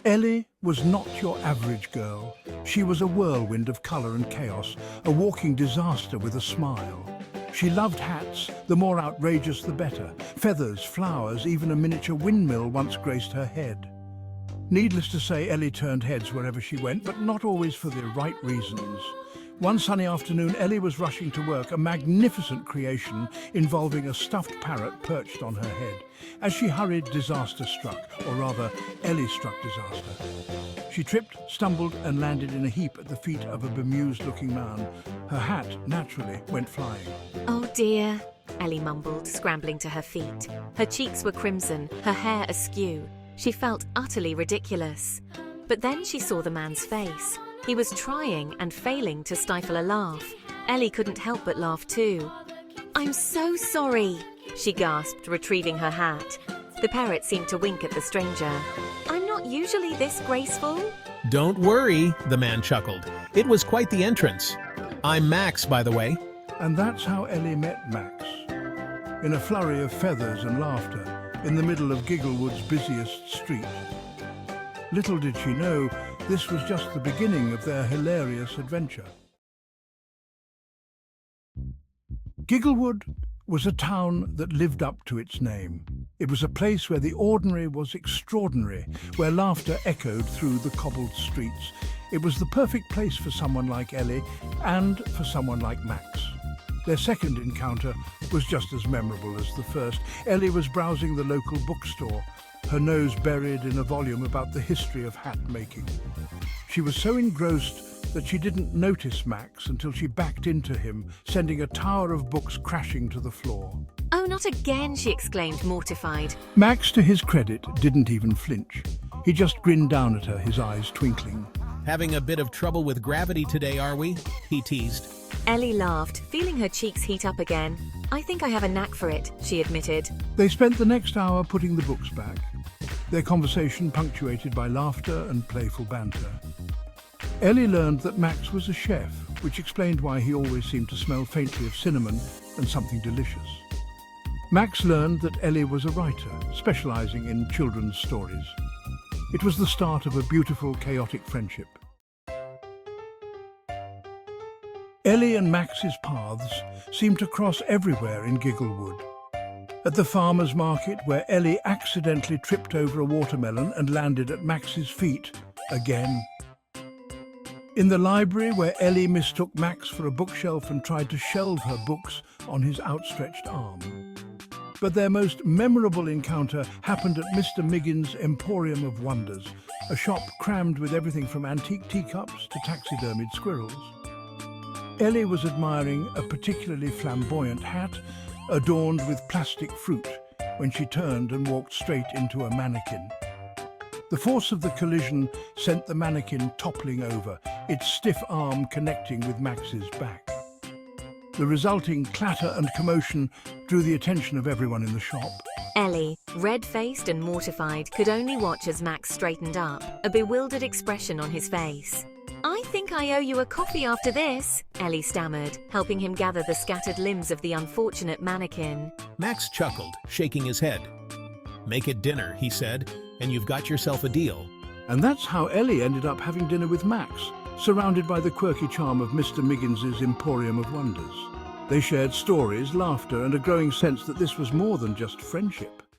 Ellie was not your average girl. She was a whirlwind of colour and chaos, a walking disaster with a smile. She loved hats, the more outrageous the better. Feathers, flowers, even a miniature windmill once graced her head. Needless to say, Ellie turned heads wherever she went, but not always for the right reasons. One sunny afternoon, Ellie was rushing to work, a magnificent creation involving a stuffed parrot perched on her head. As she hurried, disaster struck, or rather, Ellie struck disaster. She tripped, stumbled, and landed in a heap at the feet of a bemused-looking man. Her hat, naturally, went flying. Oh dear, Ellie mumbled, scrambling to her feet. Her cheeks were crimson, her hair askew. She felt utterly ridiculous. But then she saw the man's face. He was trying and failing to stifle a laugh. Ellie couldn't help but laugh too. "I'm so sorry," she gasped, retrieving her hat. The parrot seemed to wink at the stranger. "I'm not usually this graceful." Don't worry, the man chuckled. It was quite the entrance. I'm Max, by the way. And that's how Ellie met Max. In a flurry of feathers and laughter, in the middle of Gigglewood's busiest street. Little did she know, this was just the beginning of their hilarious adventure. Gigglewood was a town that lived up to its name. It was a place where the ordinary was extraordinary, where laughter echoed through the cobbled streets. It was the perfect place for someone like Ellie and for someone like Max. Their second encounter was just as memorable as the first. Ellie was browsing the local bookstore, her nose buried in a volume about the history of hat making. She was so engrossed that she didn't notice Max until she backed into him, sending a tower of books crashing to the floor. "Oh, not again," she exclaimed, mortified. Max, to his credit, didn't even flinch. He just grinned down at her, his eyes twinkling. Having a bit of trouble with gravity today, are we? He teased. Ellie laughed, feeling her cheeks heat up again. "I think I have a knack for it," she admitted. They spent the next hour putting the books back, their conversation punctuated by laughter and playful banter. Ellie learned that Max was a chef, which explained why he always seemed to smell faintly of cinnamon and something delicious. Max learned that Ellie was a writer, specializing in children's stories. It was the start of a beautiful, chaotic friendship. Ellie and Max's paths seemed to cross everywhere in Gigglewood. At the farmer's market, where Ellie accidentally tripped over a watermelon and landed at Max's feet again. In the library, where Ellie mistook Max for a bookshelf and tried to shelve her books on his outstretched arm. But their most memorable encounter happened at Mr. Miggin's Emporium of Wonders, a shop crammed with everything from antique teacups to taxidermied squirrels. Ellie was admiring a particularly flamboyant hat adorned with plastic fruit when she turned and walked straight into a mannequin. The force of the collision sent the mannequin toppling over, its stiff arm connecting with Max's back. The resulting clatter and commotion drew the attention of everyone in the shop. Ellie, red-faced and mortified, could only watch as Max straightened up, a bewildered expression on his face. "I think I owe you a coffee after this," Ellie stammered, helping him gather the scattered limbs of the unfortunate mannequin. Max chuckled, shaking his head. "Make it dinner," he said, "and you've got yourself a deal." And that's how Ellie ended up having dinner with Max, surrounded by the quirky charm of Mr. Miggins's Emporium of Wonders. They shared stories, laughter, and a growing sense that this was more than just friendship.